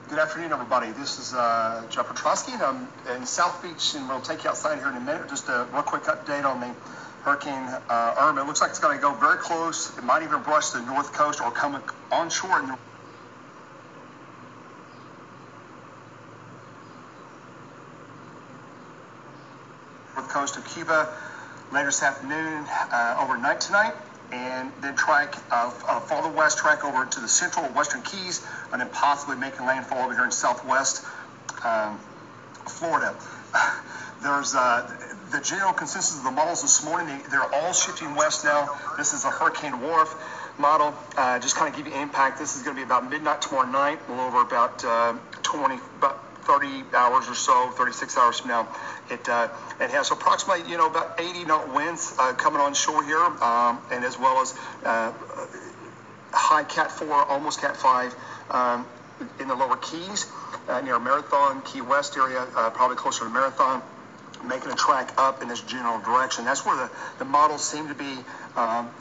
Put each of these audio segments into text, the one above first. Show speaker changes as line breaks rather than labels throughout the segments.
Good afternoon, everybody. This is Jeff Petrosky, and I'm in South Beach, and we'll take you outside here in a minute. Just a real quick update on the Hurricane Irma. It looks like it's going to go very close. It might even brush the north coast or come onshore in the north coast of Cuba later this afternoon, overnight tonight, and then follow the west track over to the central or western Keys, and then possibly making landfall over here in southwest Florida. There's the general consensus of the models this morning. They're all shifting west now. This is a Hurricane Wharf model. Just kind of give you impact. This is going to be about midnight tomorrow night, a little over about 30 hours or so, 36 hours from now. It has approximately, about 80 knot winds coming on shore here, and as well as high Cat 4, almost Cat 5 in the lower Keys, near Marathon, Key West area, probably closer to Marathon, making a track up in this general direction. That's where the models seem to be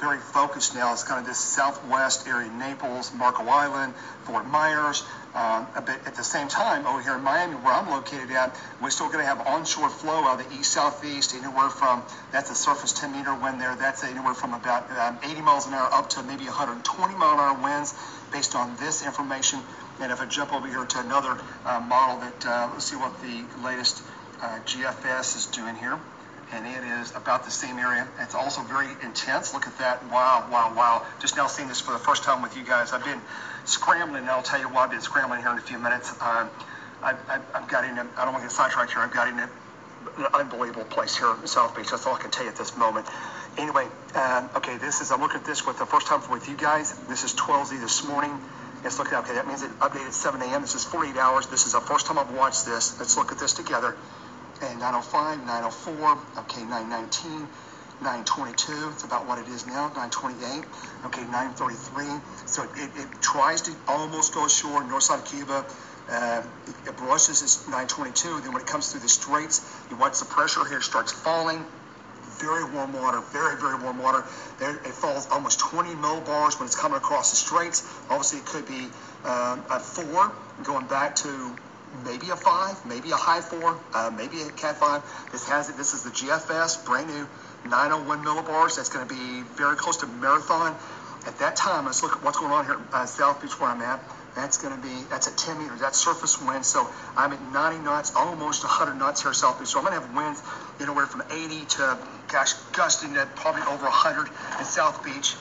very focused now. It's kind of this southwest area, Naples, Marco Island, Fort Myers. But at the same time, over here in Miami, where I'm located at, we're still going to have onshore flow out of the east-southeast, anywhere from, that's a surface 10-meter wind there, that's anywhere from about 80 miles an hour up to maybe 120 mile an hour winds based on this information. And if I jump over here to another model that, let's see what the latest GFS is doing here, and it is about the same area. It's also very intense. Look at that. Wow, wow, wow. Just now seeing this for the first time with you guys. I've been scrambling, and I'll tell you why I've been scrambling here in a few minutes. I've got in, I don't want to get sidetracked here, I've got in an unbelievable place here in South Beach. That's all I can tell you at this moment. Anyway, okay, I'm looking at this for the first time with you guys. This is 12Z this morning. Let's look at, okay, that means it updated 7 a.m. This is 48 hours. This is the first time I've watched this. Let's look at this together. And 905, 904, okay, 919, 922, it's about what it is now, 928, okay, 933. So it tries to almost go ashore, north side of Cuba. It brushes at 922. Then when it comes through the straits, you watch the pressure here starts falling. Very warm water, very, very warm water. There, it falls almost 20 millibars when it's coming across the straits. Obviously, it could be a 4 going back to maybe a 5, maybe a high 4, maybe a Cat 5. This is the GFS, brand new 901 millibars. That's going to be very close to Marathon. At that time, let's look at what's going on here at South Beach where I'm at. That's at 10 meters. That's surface wind. So I'm at 90 knots, almost 100 knots here at South Beach. So I'm going to have winds anywhere from 80 to, gusting to probably over 100 in South Beach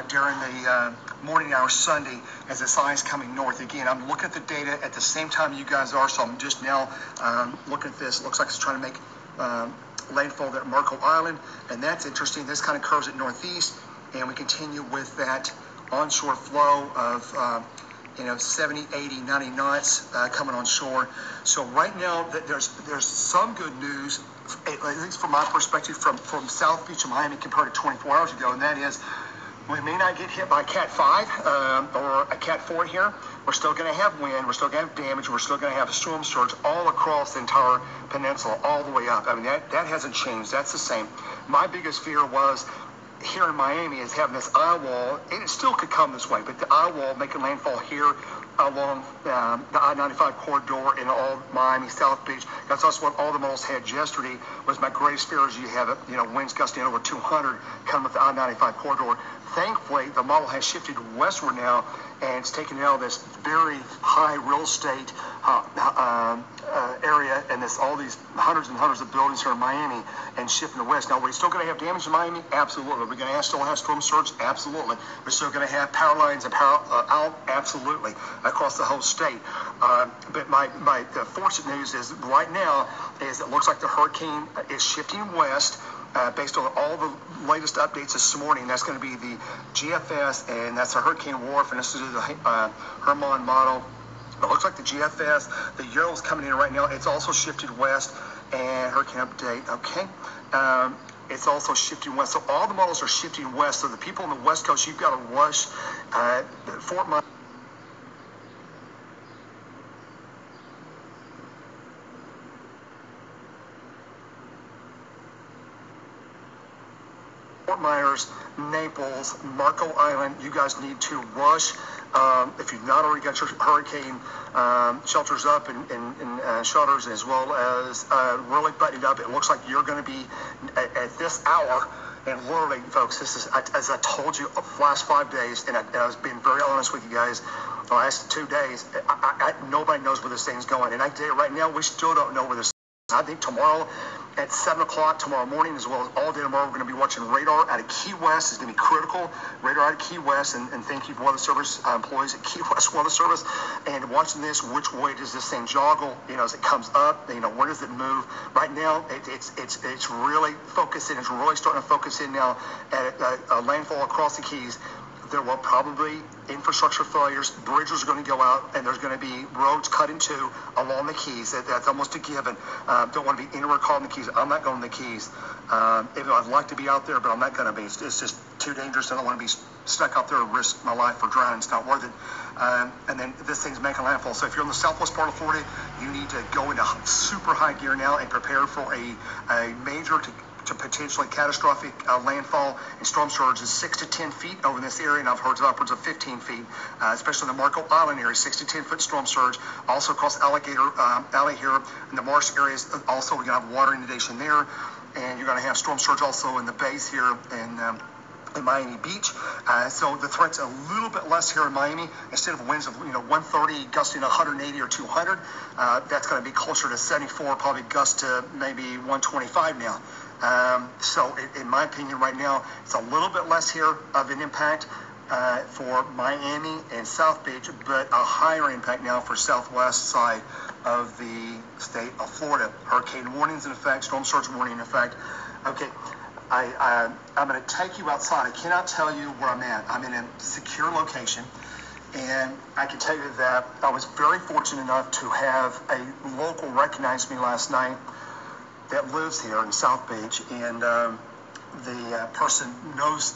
during the morning hours Sunday as the sign's coming north. Again, I'm looking at the data at the same time you guys are, so I'm just now looking at this. It looks like it's trying to make landfall there at Marco Island, and that's interesting. This kind of curves at northeast, and we continue with that onshore flow of 70, 80, 90 knots coming on shore. So right now, there's some good news, at least from my perspective, from South Beach and Miami compared to 24 hours ago, and that is we may not get hit by a Cat 5 or a Cat 4 here. We're still going to have wind. We're still going to have damage. We're still going to have a storm surge all across the entire peninsula, all the way up. I mean, that hasn't changed. That's the same. My biggest fear was here in Miami is having this eye wall, and it still could come this way, but the eye wall making landfall here along the I-95 corridor in all Miami, South Beach. That's also what all the models had yesterday. Was my greatest fear is you have winds gusting over 200 coming with the I-95 corridor. Thankfully, the model has shifted westward now, and it's taken out of this very high real estate area and all these hundreds and hundreds of buildings here in Miami, and shifting to west. Now, we're still going to have damage in Miami? Absolutely. We're going to still have storm surge? Absolutely. We're still going to have power lines and power out? Absolutely. Across the whole state. But the fortunate news is right now is it looks like the hurricane is shifting west. Based on all the latest updates this morning, that's going to be the GFS, and that's a Hurricane Wharf, and this is the Herman model. It looks like the GFS, the Euro's coming in right now. It's also shifted west, and hurricane update, okay. It's also shifting west. So all the models are shifting west. So the people on the West Coast, you've got to rush Fort Myers, Naples, Marco Island, you guys need to rush if you've not already got your hurricane shelters up and shutters, as well as really buttoned up, it looks like you're going to be at this hour. And literally, folks, this is, as I told you, the last 5 days, and I was being very honest with you guys, the last 2 days, nobody knows where this thing's going. And I tell you right now, we still don't know where this is. I think tomorrow at 7 o'clock tomorrow morning, as well as all day tomorrow, we're going to be watching radar out of Key West. It's going to be critical. Radar out of Key West, and thank you, Weather Service employees at Key West Weather Service. And watching this, which way does this thing joggle? As it comes up, where does it move? Right now, it's really focusing. It's really starting to focus in now at a landfall across the Keys. There will probably infrastructure failures. Bridges are going to go out, and there's going to be roads cut in two along the Keys. That's almost a given. Don't want to be anywhere caught in the Keys. I'm not going to the Keys. I'd like to be out there, but I'm not going to be. It's just too dangerous. I don't want to be stuck out there and risk my life for drowning. It's not worth it. And then this thing's making landfall. So if you're in the southwest part of Florida, you need to go into super high gear now and prepare for a major to potentially catastrophic landfall and storm surge is 6 to 10 feet over this area, and I've heard upwards of 15 feet, especially in the Marco Island area, 6 to 10 foot storm surge. Also across Alligator Alley here in the marsh areas, also we're going to have water inundation there, and you're going to have storm surge also in the bays here in Miami Beach. So the threat's a little bit less here in Miami. Instead of winds of 130 gusting 180 or 200, that's going to be closer to 74, probably gust to maybe 125 now. So in my opinion right now, it's a little bit less here of an impact for Miami and South Beach, but a higher impact now for southwest side of the state of Florida. Hurricane warnings in effect, storm surge warning in effect. Okay, I'm going to take you outside. I cannot tell you where I'm at. I'm in a secure location, and I can tell you that I was very fortunate enough to have a local recognize me last night that lives here in South Beach, and the person knows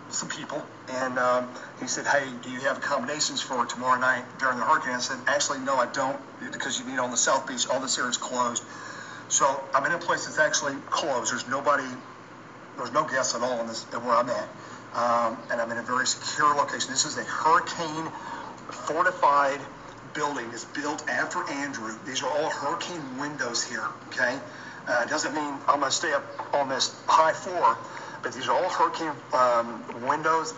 some people, and he said, hey, do you have accommodations for tomorrow night during the hurricane? I said, actually, no, I don't, because you need on the South Beach, all this area is closed. So I'm in a place that's actually closed. There's no guests at all in this where I'm at, and I'm in a very secure location. This is a hurricane fortified building. It's built after Andrew. These are all hurricane windows here, okay? It doesn't mean I'm going to stay up on this high floor, but these are all hurricane windows.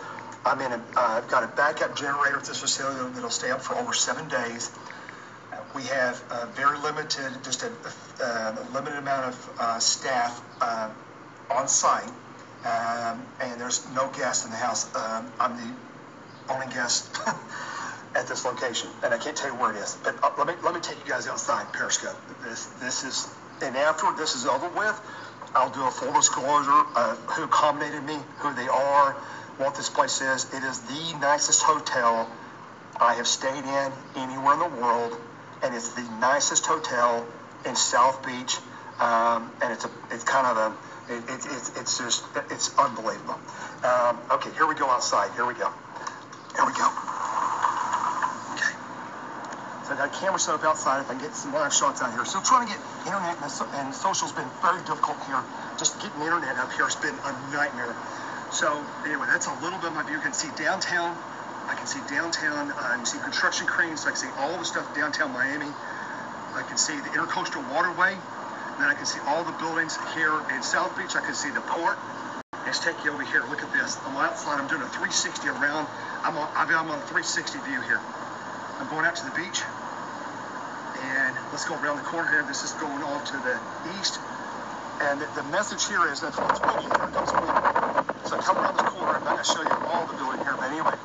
I've got a backup generator at this facility that'll stay up for over 7 days. We have very limited, just a limited amount of staff on site, and there's no guests in the house. I'm the only guest at this location, and I can't tell you where it is. But let me take you guys outside. Periscope. This is. And after this is over with, I'll do a full disclosure of who accommodated me, who they are, what this place is. It is the nicest hotel I have stayed in anywhere in the world, and it's the nicest hotel in South Beach, and it's unbelievable. Okay, here we go outside. Here we go. I got a camera set up outside if I can get some live shots out here. Still trying to get internet, and social's been very difficult here. Just getting the internet up here has been a nightmare. So anyway, that's a little bit of my view. You can see downtown. I can see downtown. You see construction cranes. So I can see all the stuff downtown Miami. I can see the intercoastal waterway. And then I can see all the buildings here in South Beach. I can see the port. Let's take you over here. Look at this. I'm outside. I'm doing a 360 around. I'm on a 360 view here. I'm going out to the beach, and let's go around the corner here. This is going off to the east, and the message here is that it's windy. Here comes wind. So I come around this corner. I'm not going to show you all the building here, but anyway,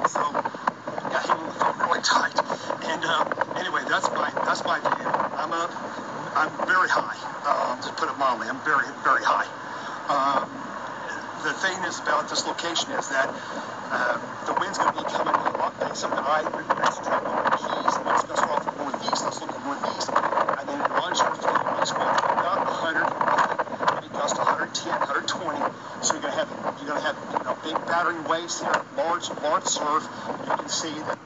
so got him on the phone really tight. And anyway, that's my view. I'm very high. To put it mildly, I'm very, very high. The thing is about this location is that the wind's going to be coming a lot based on the eye. That's traveling over the Keys. The wind's going to start from northeast. Let's look at northeast. And then it runs your flow. It's going to about 100, maybe gust 110, 120. So you're going to have big battering waves here, large surf. You can see that.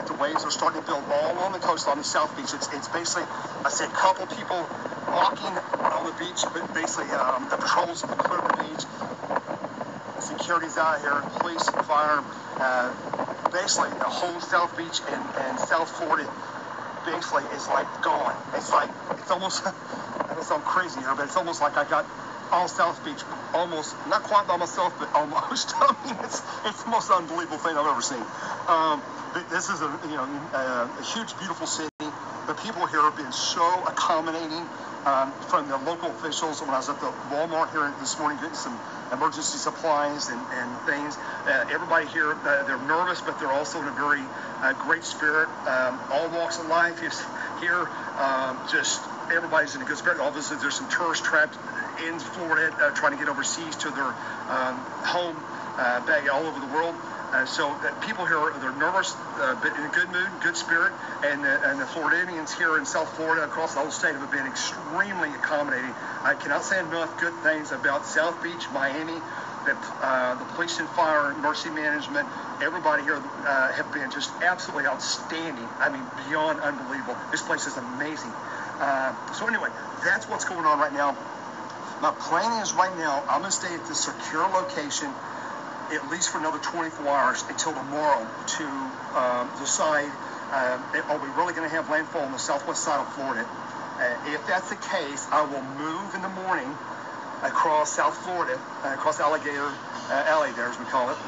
The waves are starting to build all along the coastline of South Beach. It's basically, I said, a couple people walking on the beach, but basically the patrols clear the beach. Security's out here, police, fire. Basically, the whole South Beach and South Florida basically is like gone. It's almost, I don't sound crazy here, but it's almost like I got all South Beach, almost, not quite by myself, but almost. I mean, it's the most unbelievable thing I've ever seen. This is a huge, beautiful city. The people here have been so accommodating from the local officials. When I was at the Walmart here this morning getting some emergency supplies and things, everybody here, they're nervous, but they're also in a very great spirit. All walks of life is here. Just everybody's in a good spirit. Obviously, there's some tourists trapped in Florida trying to get overseas to their home back all over the world. So people here, they're nervous, but in a good mood, good spirit, and the Floridians here in South Florida, across the whole state, have been extremely accommodating. I cannot say enough good things about South Beach, Miami, the police and fire, emergency management, everybody here have been just absolutely outstanding. I mean, beyond unbelievable. This place is amazing. So anyway, that's what's going on right now. My plan is right now, I'm going to stay at this secure location at least for another 24 hours until tomorrow to decide, are we really going to have landfall on the southwest side of Florida? If that's the case, I will move in the morning across South Florida, across Alligator Alley there, as we call it,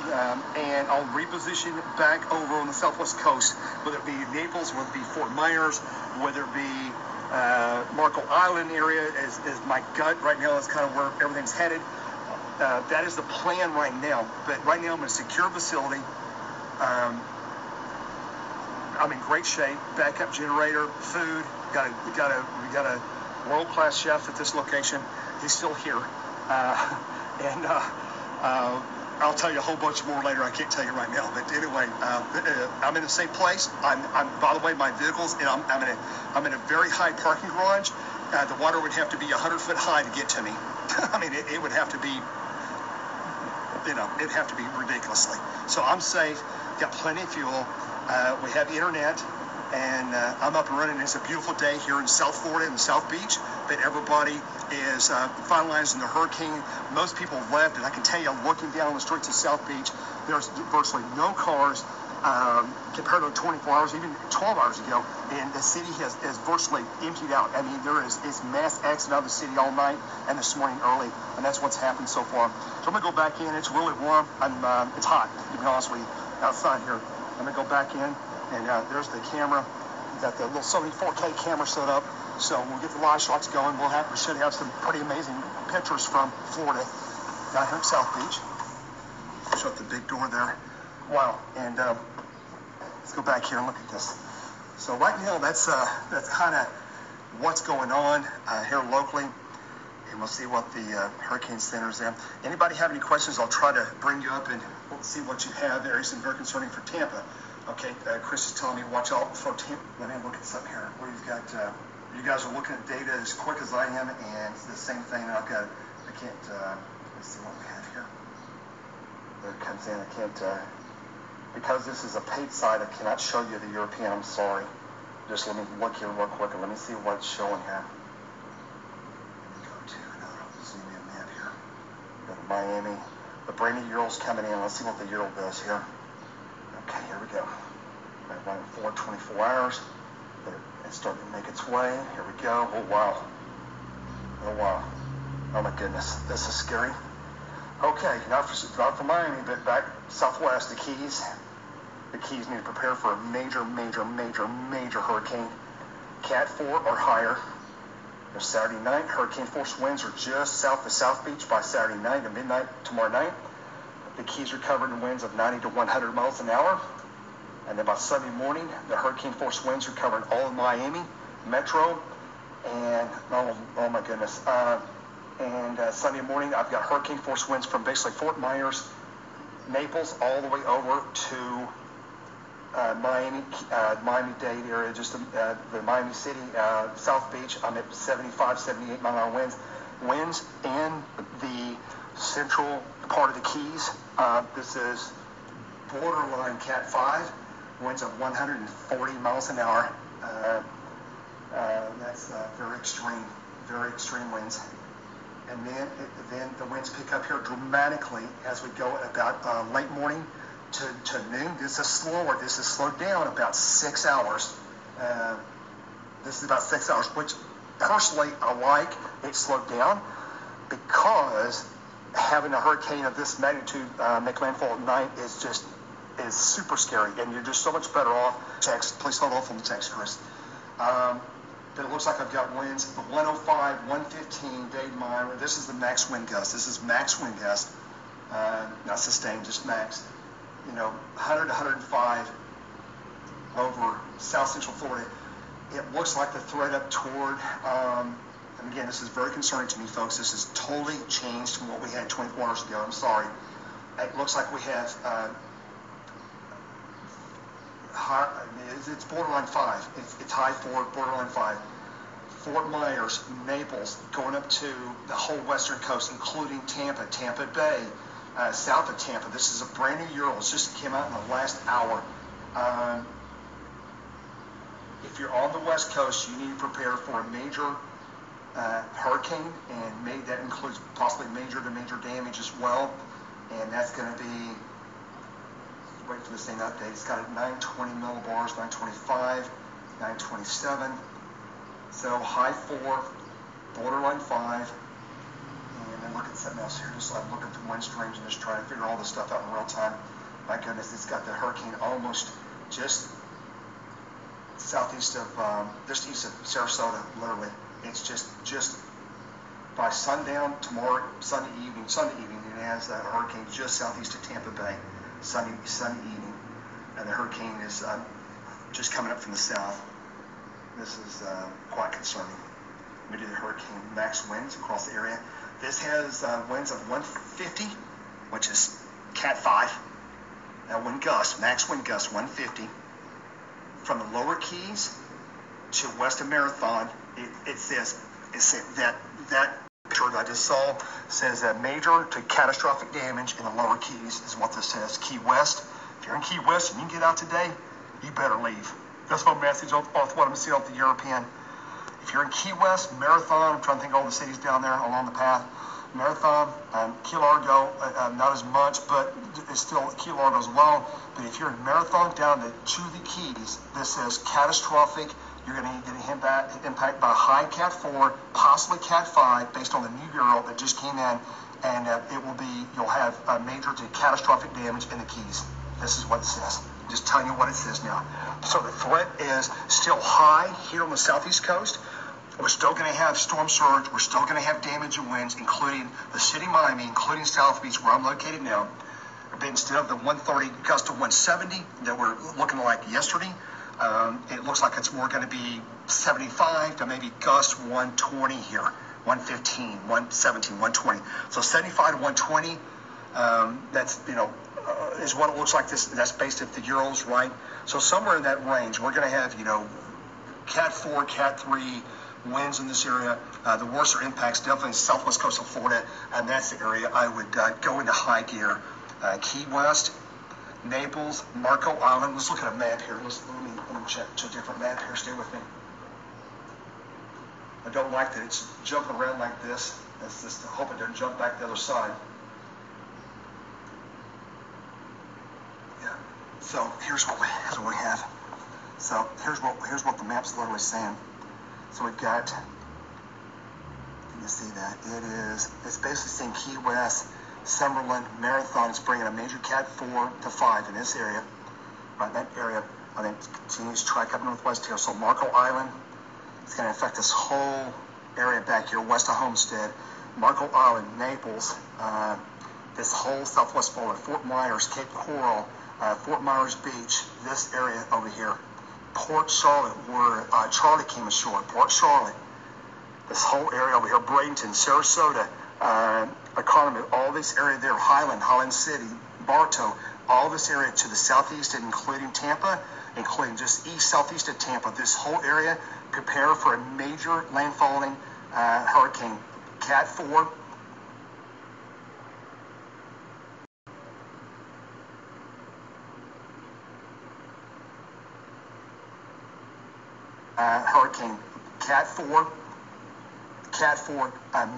and I'll reposition back over on the southwest coast, whether it be Naples, whether it be Fort Myers, whether it be Marco Island area, is my gut right now is kind of where everything's headed. That is the plan right now. But right now I'm in a secure facility. I'm in great shape. Backup generator, food. We got a world-class chef at this location. He's still here. I'll tell you a whole bunch more later. I can't tell you right now. But anyway, I'm in the same place. I'm by the way, my vehicles, and I'm in a very high parking garage. The water would have to be 100 foot high to get to me. I mean, it would have to be, it'd have to be ridiculously. So I'm safe, got plenty of fuel. We have internet, and I'm up and running. It's a beautiful day here in South Florida, in the South Beach, but everybody is finalizing the hurricane. Most people have left, and I can tell you, looking down on the streets of South Beach, there's virtually no cars compared to 24 hours, even 12 hours ago, and the city has virtually emptied out. I mean, it's mass exit out of the city all night and this morning early, and that's what's happened so far. So I'm going to go back in. It's really warm. It's hot, to be honest with you, outside here. I'm going to go back in, and there's the camera. We've got the little Sony 4K camera set up, so we'll get the live shots going. We should have some pretty amazing pictures from Florida down here in South Beach. Shut the big door there. Wow, and let's go back here and look at this. So right now, that's kind of what's going on here locally, and we'll see what the Hurricane Center's in. Anybody have any questions? I'll try to bring you up and we'll see what you have there. It's very concerning for Tampa. Okay, Chris is telling me watch out for Tampa. Let me look at something here. We've got, you guys are looking at data as quick as I am, and it's the same thing. I can't, let's see what we have here. There it comes in. I can't, because this is a paid site, I cannot show you the European. I'm sorry. Just let me look here real quick and let me see what's showing here. Let me go to another zoom in map here. Go to Miami. The brand new Euro's coming in. Let's see what the Euro does here. Okay, here we go. Right, running for 24 hours. It's starting to make its way. Here we go. Oh, wow. Oh, wow. Oh, my goodness. This is scary. Okay, not for Miami, but back southwest, the Keys. The Keys need to prepare for a major hurricane. Cat 4 or higher. There's Saturday night. Hurricane force winds are just south of South Beach by Saturday night to midnight tomorrow night. The Keys are covered in winds of 90 to 100 miles an hour. And then by Sunday morning, the hurricane force winds are covering all of Miami, Metro, and oh my goodness. And Sunday morning, I've got hurricane force winds from basically Fort Myers, Naples, all the way over to Miami-Dade area, just the Miami City, South Beach. I'm at 75, 78 mile-an-hour winds in the central part of the Keys. This is borderline Cat 5, winds of 140 miles an hour. That's very extreme. very extreme winds. And then the winds pick up here dramatically as we go at about late morning to noon. This is slower. This is slowed down about 6 hours. This is about 6 hours, which personally I like. It slowed down because having a hurricane of this magnitude make landfall at night is super scary, and you're just so much better off. Text, please hold off on the text, Chris. But it looks like I've got winds of 105, 115, Dade Minor. This is the max wind gust. This is max wind gust, not sustained, just max. 100 to 105 over south central Florida. It looks like the threat up toward, and again, this is very concerning to me, folks. This is totally changed from what we had 24 hours ago. I'm sorry. It looks like we have, it's borderline 5. It's high 4, borderline 5. Fort Myers, Naples, going up to the whole western coast, including Tampa, Tampa Bay, south of Tampa. This is a brand new Euro. It just came out in the last hour. If you're on the west coast, you need to prepare for a major hurricane, and that includes possibly major to major damage as well. And that's going to be, wait for the same update. It's got 920 millibars, 925, 927. So high 4, borderline 5. And then look at something else here. Just I'm looking through wind streams and just trying to figure all this stuff out in real time. My goodness, it's got the hurricane almost just southeast of, just east of Sarasota, literally. It's just by sundown tomorrow, Sunday evening, it has a hurricane just southeast of Tampa Bay, Sunday evening. And the hurricane is just coming up from the south. This is quite concerning. We do the hurricane max winds across the area. This has winds of 150, which is Cat 5. Now wind gust, max wind gust 150. From the lower Keys to west of Marathon, it says that picture that I just saw says that major to catastrophic damage in the lower Keys is what this says. Key West. If you're in Key West and you can get out today, you better leave. That's my message off what I'm seeing off the European. If you're in Key West, Marathon, I'm trying to think of all the cities down there along the path. Marathon, Key Largo, not as much, but it's still Key Largo as well. But if you're in Marathon down to the Keys, this says catastrophic. You're going to get impact by high Cat 4, possibly Cat 5, based on the new Euro that just came in. And you'll have major to catastrophic damage in the Keys. This is what it says. I'm just telling you what it says now. So the threat is still high here on the southeast coast. We're still going to have storm surge. We're still going to have damage and winds, including the city of Miami, including South Beach, where I'm located now. But instead of the 130 gust to 170 that we're looking like yesterday, it looks like it's more going to be 75 to maybe gust 120 here, 115, 117, 120. So 75 to 120, that's, is what it looks like. That's based at the Euros, right? So somewhere in that range, we're going to have, Cat 4, Cat 3 winds in this area. The worst impacts definitely in the southwest coast of Florida, and that's the area I would go into high gear. Key West, Naples, Marco Island. Let's look at a map here. Let me check a different map here. Stay with me. I don't like that it's jumping around like this. I hope it doesn't jump back the other side. Yeah. So here's what we have. So here's what the map's literally saying. So we've got, you can see that it's basically saying Key West, Summerlin, Marathon is bringing a major Cat 4 to 5 in this area. Right, that area, I think, continues to track up northwest here. So Marco Island, it's going to affect this whole area back here, west of Homestead. Marco Island, Naples, this whole southwest Florida, Fort Myers, Cape Coral, Fort Myers Beach, this area over here. Port Charlotte, where Charlie came ashore, Port Charlotte, this whole area over here, Bradenton, Sarasota, Economy, all this area there, Highland City, Bartow, all this area to the southeast, including Tampa, including just southeast of Tampa, this whole area, prepare for a major landfalling hurricane, Cat 4. Hurricane Cat 4, Cat 4,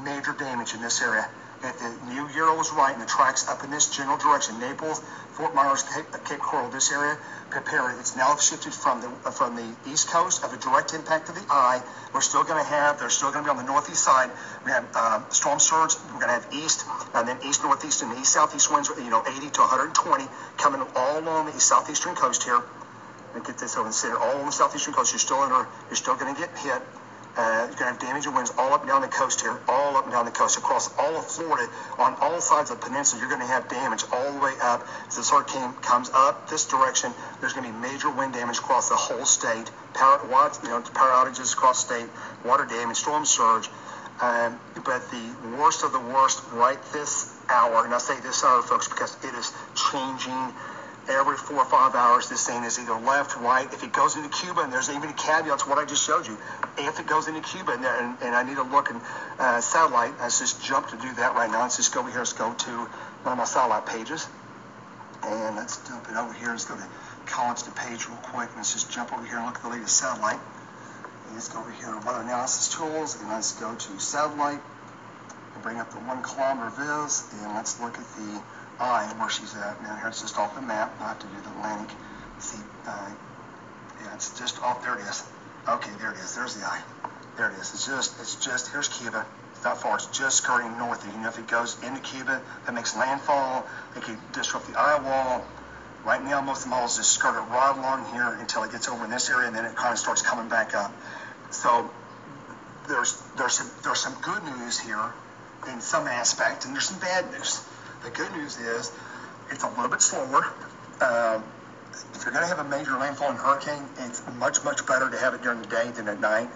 major damage in this area. If the new Euro is right and the track's up in this general direction, Naples, Fort Myers, Cape Coral, this area, prepare. It's now shifted from the east coast of a direct impact to the eye. They're still going to be on the northeast side. We have storm surge. We're going to have east and then east northeast and east southeast winds, 80 to 120 coming all along the southeastern coast here. And get this over and center all on the southeastern coast. You're still going to get hit. You're going to have damage and winds all up and down the coast here, all up and down the coast, across all of Florida, on all sides of the peninsula. You're going to have damage all the way up. As this hurricane comes up this direction, there's going to be major wind damage across the whole state, power outages across the state, water damage, storm surge. But the worst of the worst right this hour, and I say this hour, folks, because it is changing every 4 or 5 hours. This thing is either left, right. If it goes into Cuba, and there's even a caveat to what I just showed you, if it goes into Cuba, and I need to look in satellite, let's just jump to do that right now. Let's just go over here. Let's go to one of my satellite pages, and let's dump it over here. Let's go to college to page real quick, and let's just jump over here and look at the latest satellite. And let's go over here to weather analysis tools, and let's go to satellite, and bring up the 1 kilometer viz, and let's look at the eye where she's at. Now here it's just off the map. I have to do the Atlantic. See, yeah, it's just off. There it is. Okay, there it is. There's the eye. There it is. It's just. Here's Cuba. It's not far. It's just skirting north. If it goes into Cuba, that makes landfall. It could disrupt the eye wall. Right now, most of the models just skirt it right along here until it gets over in this area, and then it kind of starts coming back up. So there's some good news here in some aspect, and there's some bad news. The good news is it's a little bit slower. If you're going to have a major landfall and hurricane, it's much, much better to have it during the day than at night,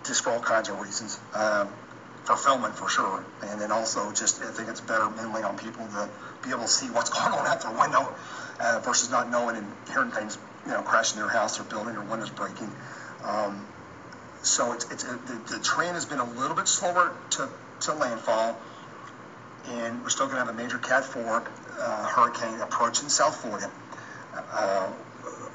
just for all kinds of reasons. For filming, for sure. And then also just, I think it's better mentally on people to be able to see what's going on out their window versus not knowing and hearing things, crashing their house or building or windows breaking. So the trend has been a little bit slower to landfall. And we're still going to have a major Cat 4 hurricane approaching South Florida.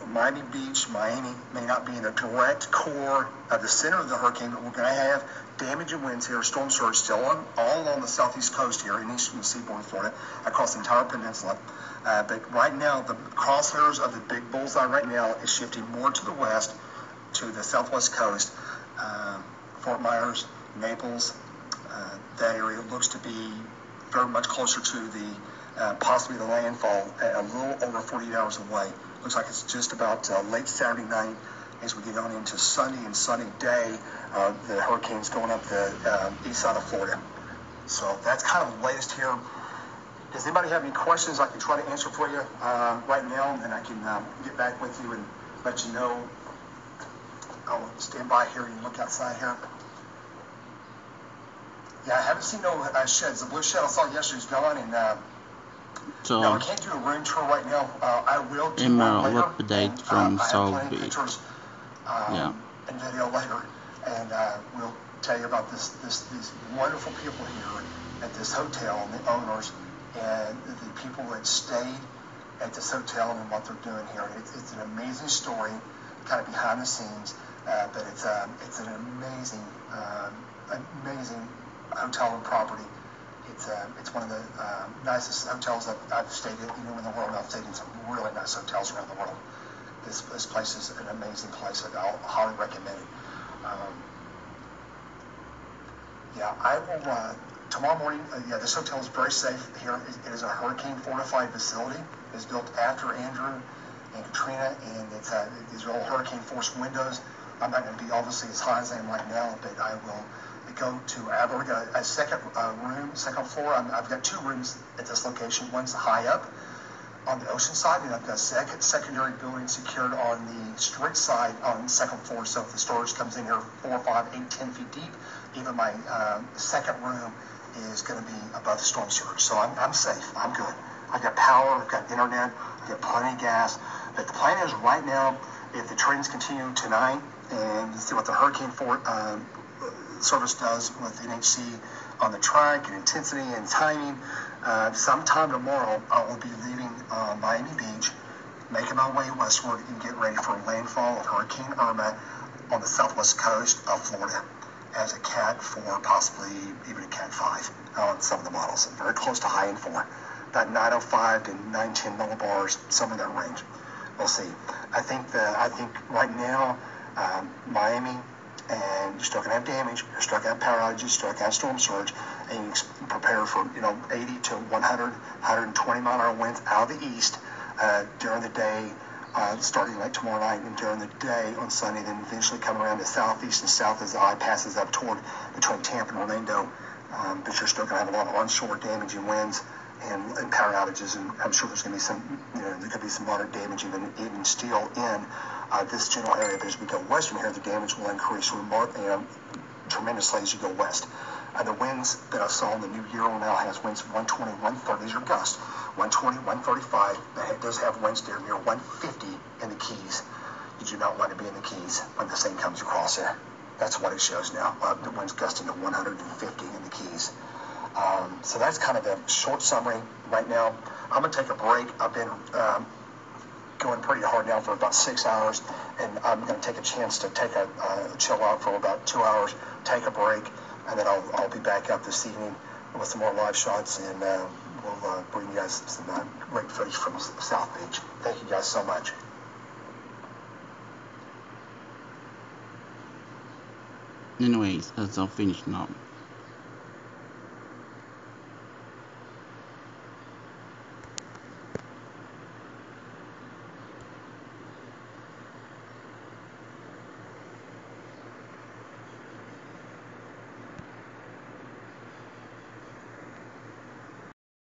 Miami Beach, Miami may not be in the direct core of the center of the hurricane, but we're going to have damage and winds here, storm surge still all along the southeast coast here in eastern seaboard Florida, across the entire peninsula. But right now, the crosshairs of the big bullseye right now is shifting more to the west, to the southwest coast. Fort Myers, Naples, that area looks to be very much closer to the possibly the landfall, a little over 48 hours away. Looks like it's just about late Saturday night as we get on into Sunday and sunny day. The hurricane's going up the east side of Florida. So that's kind of the latest here. Does anybody have any questions I can try to answer for you right now, and then I can get back with you and let you know. I'll stand by here and look outside here. Yeah, I haven't seen no sheds. The blue shed I saw yesterday is gone, and
so
no, I can't do a room tour right now. I will do
Irma
one later.
update from South
I have plenty of pictures and video later, and we'll tell you about these wonderful people here at this hotel, and the owners, and the people that stayed at this hotel and what they're doing here. It's an amazing story, kind of behind the scenes, but it's an amazing hotel and property. It's one of the nicest hotels I've stayed in, in the world. I've stayed in some really nice hotels around the world. This place is an amazing place. I'll highly recommend it. I will. Tomorrow morning, this hotel is very safe here. It is a hurricane fortified facility. It was built after Andrew and Katrina, and these are all hurricane force windows. I'm not going to be obviously as high as I am right now, but I will go to, I've already got a second room, second floor. I've got 2 rooms at this location. One's high up on the ocean side, and I've got a secondary building secured on the street side on the second floor. So if the storage comes in here 4, 5, 8, 10 feet deep, even my second room is going to be above the storm surge. So I'm safe. I'm good. I've got power. I've got internet. I've got plenty of gas. But the plan is right now, if the trends continue tonight, and see what the hurricane service does with NHC on the track and intensity and timing. Sometime tomorrow, I will be leaving Miami Beach, making my way westward and get ready for a landfall of Hurricane Irma on the southwest coast of Florida. as a Cat 4, possibly even a Cat 5 on some of the models. Very close to high end 4. About 905 to 910 millibars, somewhere in that range. We'll see. I think right now, Miami, and you're still going to have damage, you're still going to have power outages, you're still going to have storm surge, and you prepare for 80 to 100, 120 mile an hour winds out of the east during the day, starting late tomorrow night and during the day on Sunday, then eventually coming around the southeast and south as the eye passes up toward between Tampa and Orlando. But you're still going to have a lot of onshore damaging winds and power outages, and I'm sure there's going to be some, there could be some moderate damage even still in this general area. But as we go west from here, the damage will increase tremendously as you go west. The winds that I saw in the new Euro now has winds 120, 130. These are gusts. 120, 135. It does have winds there near 150 in the Keys. You do not want to be in the Keys when this thing comes across there. That's what it shows now. The winds gusting to 150 in the Keys. So that's kind of a short summary right now. I'm going to take a break. I've been going pretty hard now for about 6 hours, and I'm going to take a chance to take a chill out for about 2 hours, take a break, and then I'll be back up this evening with some more live shots, and we'll bring you guys some great footage from South Beach. Thank you guys so much.
Anyways, that's all finished now.